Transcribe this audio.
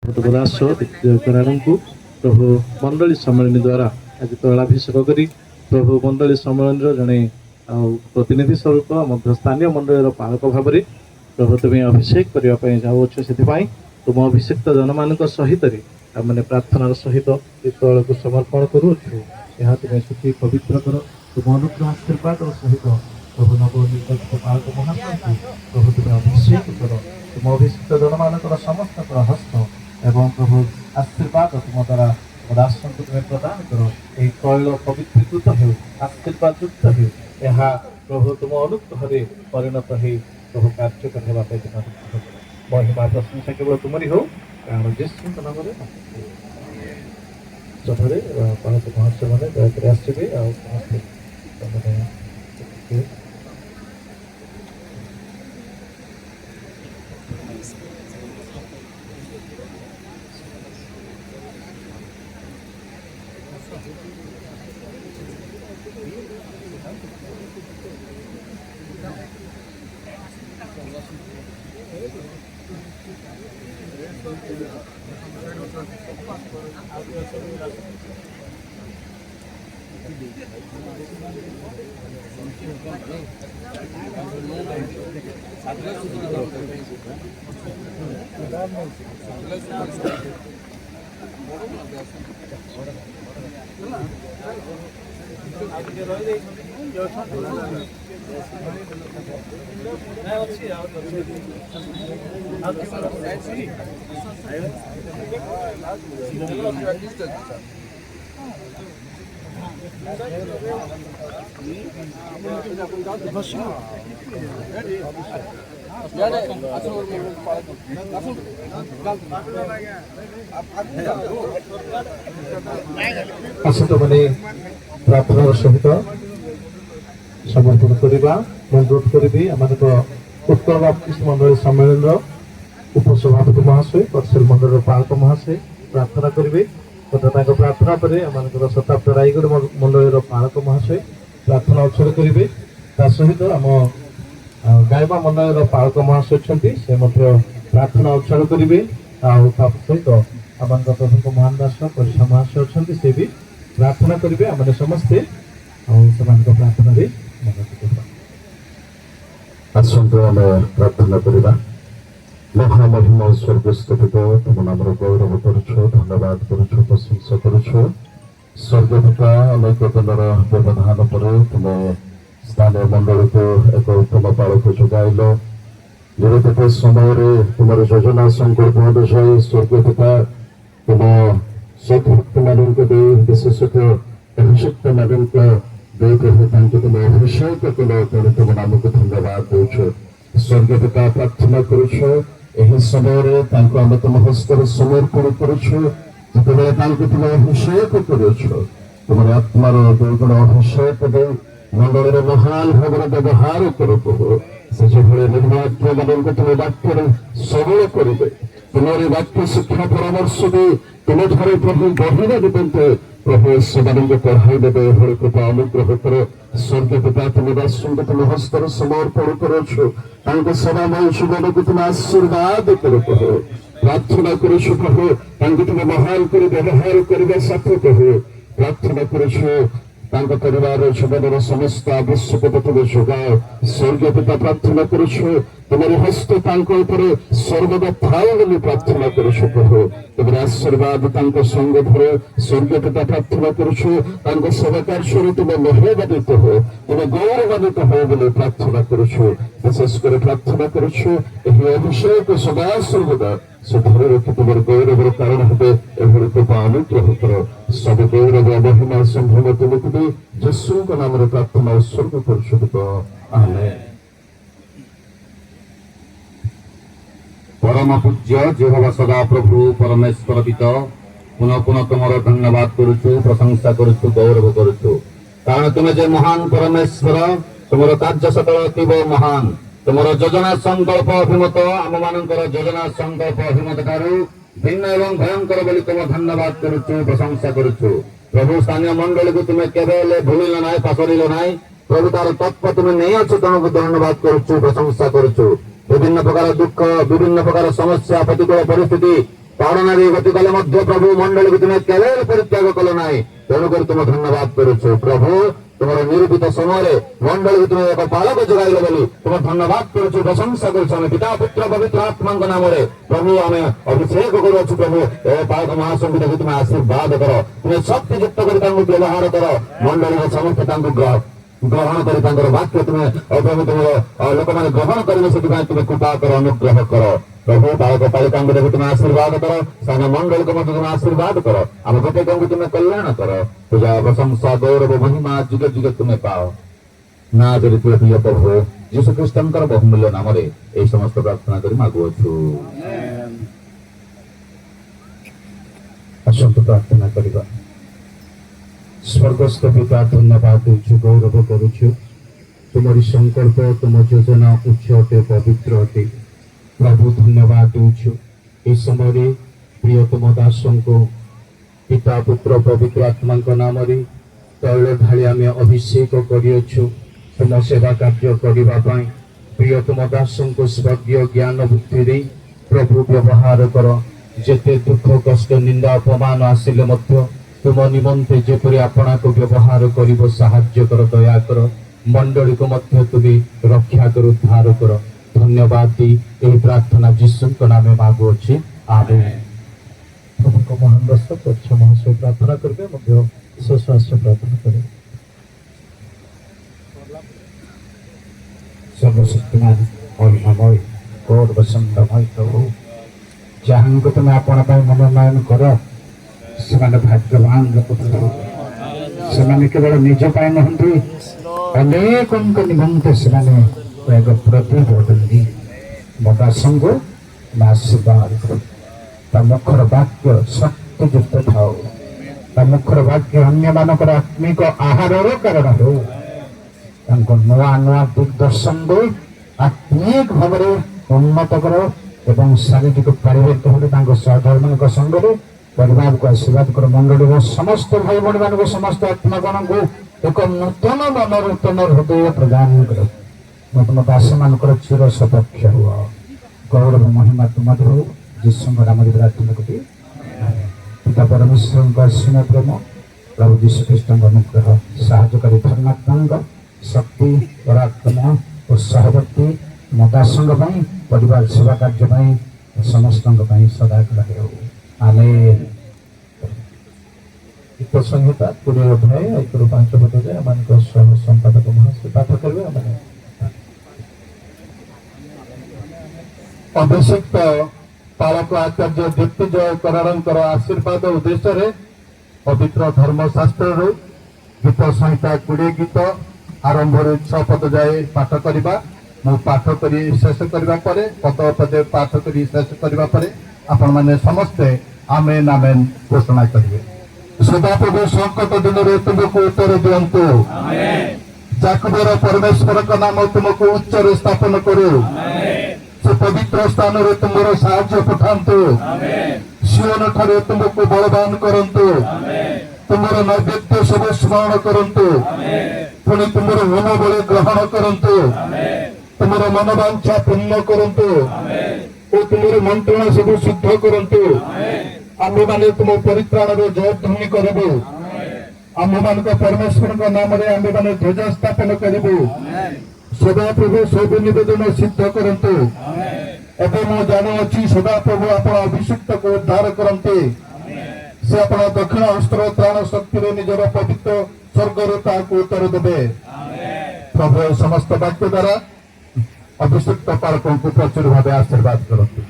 को प्रभु मंडली सम्मेलन द्वारा आज तैलाभिषेक कर प्रभु मंडली सम्मेलन जड़े प्रतिनिधि स्वरूप स्थानीय मंडल पालक भाव में प्रभु तुम्हें अभिषेक करने जाऊँच से तुम अभिषेक जन मान सहित मैंने प्रार्थनार सहित तैल को समर्पण करुछु यह तुम्हें सुखी पवित्र कर तुम अनुग्रह आशीर्वाद सहित प्रभु नवनिर्वाचित पालक महाप्रभु प्रभु तुम्हें अभिषेक कर तुम अभिषिक्त जन मान समस्त हस्त एवं प्रभु आशीर्वाद तुम द्वारा दासन को तुम्हें प्रदान करो यही तैल पवित्रीकृत हो आशीर्वाद युक्त हो यह प्रभु तुम अनुग्रह परिणत हो प्रभु कार्य करने महिमा प्रशंसा केवल तुमरी हो कारण जेसु नाम सठे पालक महर्षि मैंने दयाकर आसवे आसत मैंने प्रार्थनार सहित समर्पण करवा अनुरोध करी आम उत्तर बाप्तिस्ट मंडल सम्मेलन उपसभापति महाशय कर्सेल मंडल पालक महाशय प्रार्थना करेंगे तथा प्रार्थना पर आम शताब्दी रायगढ़ मंडल पालक महाशय प्रार्थना उत्सर्ग करेंगे सहित आम गायबा मंडल पालक महाशय अच्छा प्रार्थना उत्सर्ग करेंगे सहित आम प्रभु महान दास परिषा महाशय अच्छा से भी प्रार्थना करेंगे आम समस्ते प्रार्थना आसतु आम प्रार्थना करवा महामहिम स्वर्गस्थ पिता तुम नाम गौरव करुछु धन्यवाद करुछु प्रशंसा करुछु स्वर्गपिता अनेक दिनर व्यवधान पर तुम स्थानीय मंडल को एक उत्तम पालक जोगाइल निरपेक्ष समय तुम योजना संकल्प अनुसार स्वर्गपिता तुम सद्भक्त मान विशेषतः अभिषिक्त मान तुम अभिषेक कल तेणु तुम नाम को धन्यवाद दौछ स्वर्गपिता प्रार्थना करुछु यही समय आम तुम हस्तर समर्पण करुछु जिते तुम अभिषेक करुछु तुम आत्मार दुर्गुण अभिषेक दे मंडल महान भाव व्यवहार कर से निर्वाच्य मान तुम वाक्य सबल करेंगे तुम्हारे वाक्य शिक्षा परामर्श दे तुम ठारे प्रभु गहना निमंते प्रभु से पढ़ाई देवे एभली कृपा अनुग्रह कर स्वर्गपिता तुम दासन को तुम हस्तर समर्पण करुछु सेवा मय जीवन को तुम आशीर्वाद कर प्रार्थना करुछु प्रभु तुम महान कर व्यवहार करने साथ प्रभु प्रार्थना करुछु परिवार जीवन समस्त आवश्यकता तुम जोगाओ स्वर्गपिता प्रार्थना करुछु तुम्हारे हस्त सर्वदा थाओ बोली प्रार्थना करुछु प्रभु तुम आशीर्वाद संग धर स्वर्गपिता प्रार्थना करुछु सेवा कार्य तुम महिमान्वित हो तुम गौरवान्वित हो बोली प्रार्थना करुछु विशेषकर प्रार्थना करुछु यही अभिषेक सदा सर्वदा से धरे रखी तुम गौरवर कारण हे एभली कृपा अनुग्रह कर सब गौरव महिमा संभव तुमको दे यीशु का नाम प्रार्थना उत्सर्ग कर आमेन। परम पूज्य जेहोवा सदा प्रभु परमेश्वर पिता पुनः पुनः तुम धन्यवाद करुछु प्रशंसा करुछु गौरव करुछु कारण तुम्हें जे महान परमेश्वर तुम कार्य सकल अतीव महान तुम योजना संकल्प अभिमत आम मान योजना संकल्प अभिमत ठारू भिन्न एवं भयंकर बोली तुम धन्यवाद करुछु प्रशंसा करुछु प्रभु स्थानीय मंडल को तुम्हें केवल भूलिल ना पासरिल ना प्रभु तार तत्व तुम्हें नहीं अच्छे तुमको धन्यवाद करुछु प्रशंसा करुछु विभिन्न प्रकार दुख विभिन्न प्रकार समस्या प्रतिकूल परिस्थिति ତାଡ଼ନାରେ ଗତି କଲେ ମଧ୍ୟ ପ୍ରଭୁ ମଣ୍ଡଳୀକୁ ତୁମେ କେବେ ପରିତ୍ୟାଗ କଲ ନାହିଁ। ତେଣୁକରି ତୁମ ଧନ୍ୟବାଦ କରୁଛୁ ପ୍ରଭୁ। ତୁମର ନିରୂପିତ ସମୟରେ ମଣ୍ଡଳୀକୁ ତୁମେ ଏକ ପାଳକ ଯୋଗାଇଲ ବୋଲି ତୁମ ଧନ୍ୟବାଦ କରୁଛୁ, ପ୍ରଶଂସା କରୁଛୁ। ଆମେ ପିତା ପୁତ୍ର ପବିତ୍ର ଆତ୍ମାଙ୍କ ନାମରେ ପ୍ରଭୁ ଆମେ ଅଭିଷେକ କରୁଅଛୁ। ପ୍ରଭୁ ଏ ପାଳକ ମହାସଂଘକୁ ତୁମେ ଆଶୀର୍ବାଦ କର, ତୁମେ ଶକ୍ତିଯୁକ୍ତ କରି ତାଙ୍କୁ ବ୍ୟବହାର କର। ମଣ୍ଡଳୀର ସମସ୍ତେ ତାଙ୍କୁ ଗ୍ରହଣ କରି ତାଙ୍କର ବାକ୍ୟ ତୁମେ ପ୍ରଭୁ ତୁମର ଲୋକମାନେ ଗ୍ରହଣ କରିବେ, ସେଥିପାଇଁ ତୁମେ କୃପା କର, ଅନୁଗ୍ରହ କର। ପ୍ରଭୁ ପାଳକ ପାଳିକାଙ୍କୁ ଦେଖି ତୁମେ ଆଶୀର୍ବାଦ କର, ସାନ ମଣ୍ଡଳୀକୁ ମଧ୍ୟ ତୁମେ ଆଶୀର୍ବାଦ କର। ଆମ ପ୍ରତ୍ୟେକଙ୍କୁ ତୁମେ କଲ୍ୟାଣ କର। ପୂଜା ପ୍ରଶଂସା ଗୌରବ ମହିମା ଯୁଗ ଯୁଗ ତୁମେ ପାଅ। ନା ଯଦି ତୁମେ ପ୍ରିୟ ପ୍ରଭୁ ଯୀଶୁ ଖ୍ରୀଷ୍ଟଙ୍କର ବହୁମୂଲ୍ୟ ନାମରେ ଏହି ସମସ୍ତ ପ୍ରାର୍ଥନା କରି ମାଗୁଅଛୁ। ଆସନ୍ତୁ ପ୍ରାର୍ଥନା କରିବା। ସ୍ୱର୍ଗସ୍ଥ ପିତା, ଧନ୍ୟବାଦ ଦେଉଛୁ, ଗୌରବ କରୁଛୁ। ତୁମରି ସଂକଳ୍ପ, ତୁମ ଯୋଜନା ଉଚ୍ଚ ଅଟେ, ପବିତ୍ର ଅଟେ। ପ୍ରଭୁ ଧନ୍ୟବାଦ ଦେଉଛୁ ଏହି ସମୟରେ ପ୍ରିୟତମ ଦାସଙ୍କୁ ପିତା ପୁତ୍ର ପବିତ୍ର ଆତ୍ମାଙ୍କ ନାମରେ ତୈଳ ଢାଳି ଆମେ ଅଭିଷେକ କରିଅଛୁ ତୁମ ସେବା କାର୍ଯ୍ୟ କରିବା ପାଇଁ। ପ୍ରିୟତମ ଦାସଙ୍କୁ ସ୍ୱର୍ଗୀୟ ଜ୍ଞାନ ବୁଦ୍ଧି ଦେଇ ପ୍ରଭୁ ବ୍ୟବହାର କର। ଯେତେ ଦୁଃଖ କଷ୍ଟ ନିନ୍ଦା ଅପମାନ ଆସିଲେ ମଧ୍ୟ ତୁମ ନିମନ୍ତେ ଯେପରି ଆପଣାକୁ ବ୍ୟବହାର କରିବ ସାହାଯ୍ୟ କର, ଦୟା କର। ମଣ୍ଡଳୀକୁ ମଧ୍ୟ ତୁମେ ରକ୍ଷା କର, ଉଦ୍ଧାର କର। ଧନ୍ୟବାଦ ଦେଇ ଏହି ପ୍ରାର୍ଥନା ଯୀଶୁଙ୍କ ନାମେ ମାଗୁଅଛି, ଆମେନ୍। ପ୍ରଭୁଙ୍କ ମହାନ ଦାସ ପରିଚୟ ମହାଶୟ ପ୍ରାର୍ଥନା କରିବେ, ମଧ୍ୟ ସ୍ୱଶ୍ୱାସ ପ୍ରାର୍ଥନା କରିବେ। ସର୍ବଶକ୍ତିମାନ ମହିମାମୟ ଗୌରବସମ୍ଭମୟ ପ୍ରଭୁ, ଯାହାଙ୍କୁ ତୁମେ ଆପଣ ପାଇଁ ମନୋନୟନ କର ସେମାନେ ଭାଗ୍ୟବାନ ଲୋକ ପ୍ରଭୁ। ସେମାନେ କେବଳ ନିଜ ପାଇଁ ନୁହନ୍ତି, ଅନେକଙ୍କ ନିମନ୍ତେ ସେମାନେ ଏକ ପ୍ରତିବଦନ୍ତି। ଦାସଙ୍କୁ ଆଶୀର୍ବାଦ କର। ତା ମୁଖର ବାକ୍ୟ ଶକ୍ତିଯୁକ୍ତ ଥାଉ, ତା ମୁଖର ବାକ୍ୟ ଅନ୍ୟମାନଙ୍କର ଆତ୍ମିକ ଆହାରର କାରଣ ହେଉ। ତାଙ୍କୁ ନୂଆ ନୂଆ ଦିଗ୍ଦର୍ଶନ ଦେଇ ଆତ୍ମିକ ଭାବରେ ଉନ୍ନତ କର ଏବଂ ଶାରୀରିକ ପାରିବାରିକ ଭାବରେ ତାଙ୍କ ସହଧର୍ମୀଙ୍କ ସଙ୍ଗରେ ପରିବାରକୁ ଆଶୀର୍ବାଦ କର। ମଣ୍ଡଳୀର ସମସ୍ତ ଭାଇ ଭଉଣୀମାନଙ୍କୁ, ସମସ୍ତ ଆତ୍ମାଗଣଙ୍କୁ ଏକ ନୂତନ ମନ, ନୂତନ ହୃଦୟ ପ୍ରଦାନ କର। ନୂତନ ଦାସମାନଙ୍କର ଚିର ସପକ୍ଷ ହୁଅ। ଗୌରବ ମହିମା ତୁମର ହଉ। ଯୀଶୁଙ୍କ ନାମରେ ପ୍ରାର୍ଥନା କରି ପିତା ପରମେଶ୍ୱରଙ୍କ ଅସୀମ ପ୍ରେମ, ପ୍ରଭୁ ଯୀଶୁ ଖ୍ରୀଷ୍ଟଙ୍କ ଅନୁଗ୍ରହ, ସାହାଯ୍ୟକାରୀ ଧର୍ମାତ୍ମାଙ୍କ ଶକ୍ତି, ପରାକ୍ରମ ଓ ସହବର୍ତ୍ତୀ ମୋ ଦାସଙ୍କ ପାଇଁ, ପରିବାର ସେବା କାର୍ଯ୍ୟ ପାଇଁ, ସମସ୍ତଙ୍କ ପାଇଁ ସଦାକାଳ ହେଉ, ଆମେନ୍। ଗୀତ ସଂହିତା 20 ଅଧ୍ୟାୟ 1ରୁ 5 ପଦ ଯାଏ ଏମାନଙ୍କ ସହ ସମ୍ପାଦକ ମହାଶୟ ପାଠ କରିବେ। ଏମାନେ ଅଭିଷିକ୍ତ ପାଳକ ଆଚାର୍ଯ୍ୟ ଦିଗ୍ବିଜୟ କରାରଙ୍କର ଆଶୀର୍ବାଦ ଉଦ୍ଦେଶ୍ୟରେ ପବିତ୍ର ଧର୍ମଶାସ୍ତ୍ରରୁ ଗୀତ ସଂହିତା 20 ଗୀତ ଆରମ୍ଭରୁ 6 ପଦ ଯାଏ ପାଠ କରିବା। ମୁଁ ପାଠ କରି ଶେଷ କରିବା ପରେ, ପଦ ପଦେ ପାଠ କରି ଶେଷ କରିବା ପରେ ଆପଣମାନେ ସମସ୍ତେ ଆମେନ୍ ଆମେନ୍ ଘୋଷଣା କରିବେ। ସଦାପ୍ରଭୁ ସଂକଟ ଦିନରେ ତୁମକୁ ଉତ୍ତର ଦିଅନ୍ତୁ। ଯାକବର ପରମେଶ୍ୱରଙ୍କ ନାମ ତୁମକୁ ଉଚ୍ଚରେ ସ୍ଥାପନ କରୁ। ସେ ପବିତ୍ର ସ୍ଥାନରେ ତୁମର ସାହାଯ୍ୟ ପଠାନ୍ତୁ। ସିଓନ ଠାରେ ତୁମକୁ ବଳବାନ କରନ୍ତୁ। ତୁମର ନୈବେଦ୍ୟ ସବୁ ସ୍ମରଣ କରନ୍ତୁ। ପୁଣି ତୁମର ହୋମ ବଳି ଗ୍ରହଣ କରନ୍ତୁ। ତୁମର ମନବାଞ୍ଛା ପୂର୍ଣ୍ଣ କରନ୍ତୁ ଓ ତୁମର ମନ୍ତ୍ରଣା ସବୁ ଶୁଦ୍ଧ କରନ୍ତୁ। ଆମ୍ଭେମାନେ ତୁମ ପରିତ୍ରାଣର ଜୟଧ୍ୱନି କରିବୁ। ଆମ୍ଭମାନଙ୍କ ପରମେଶ୍ୱରଙ୍କ ନାମରେ ଆମ୍ଭେମାନେ ଧ୍ୱଜ ସ୍ଥାପନ କରିବୁ। ସଦାପ୍ରଭୁ ସବୁ ନିବେଦନ ସିଦ୍ଧ କରନ୍ତୁ। ଏବେ ମୁଁ ଜାଣୁଅଛି ସଦାପ୍ରଭୁ ଆପଣ ଅଭିଷିକ୍ତକୁ ଉଦ୍ଧାର କରନ୍ତି। ସେ ଆପଣ ଦକ୍ଷିଣ ହସ୍ତର ତ୍ରାଣ ଶକ୍ତିରେ ନିଜର ପବିତ୍ର ସ୍ୱର୍ଗରୁ ତାହାକୁ ଉତ୍ତର ଦେବେ। ପ୍ରଭୁ ସମସ୍ତ ବାକ୍ୟ ଦ୍ୱାରା ଅଭିଷିକ୍ତ ପାଳକଙ୍କୁ ପ୍ରଚୁର ଭାବେ ଆଶୀର୍ବାଦ କରନ୍ତୁ।